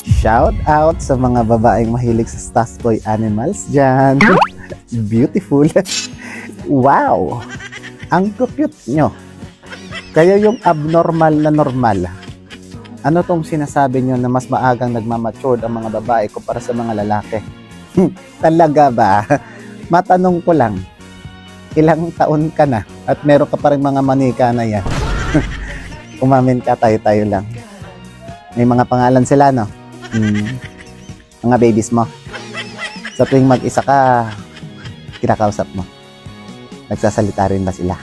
Shout out sa mga babaeng mahilig sa Stas Boy animals dyan. Beautiful. Wow! Ang cute nyo. Kayo yung abnormal na normal. Ano tong sinasabi nyo na mas maagang nagmamature ang mga babae kumpara sa mga lalaki? Talaga ba? Matanong ko lang, ilang taon ka na at meron ka pa rin mga manika na yan? Umamin ka, tayo-tayo lang. May mga pangalan sila, no? Mga babies mo. Sa tuwing mag-isa ka, kinakausap mo. Nagsasalita rin ba sila?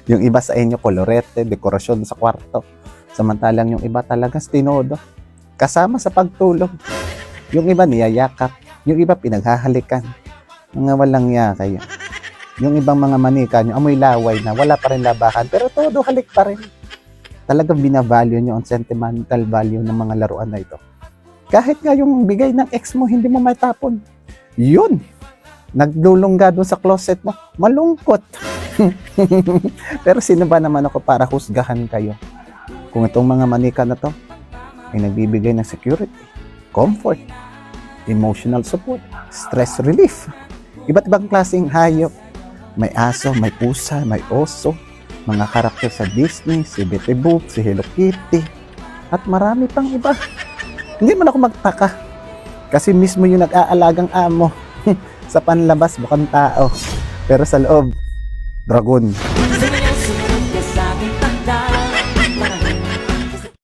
Yung iba sa inyo, kolorete, dekorasyon sa kwarto. Samantalang yung iba talaga stinodo. Kasama sa pagtulog. Yung iba niyayakap. Yung iba pinaghahalikan. Mga walang ya kayo. Yung ibang mga manika nyo, amoy laway na, wala pa rin labakan, pero todo halik pa rin. Talagang binavalue nyo ang sentimental value ng mga laruan na ito. Kahit nga yung bigay ng ex mo, hindi mo matapon. Yun! Naglulungga doon sa closet mo. Malungkot. Pero sino ba naman ako para husgahan kayo? Kung itong mga manika na to ay nagbibigay ng security, comfort, emotional support, stress relief. Iba't ibang klaseng hayop. May aso, may pusa, may oso, mga karakter sa Disney, si Betty Boop, si Hello Kitty, at marami pang iba. Hindi man ako magtaka kasi mismo yung nag-aalagang amo. Sa panlabas mukhang tao, pero sa loob dragon.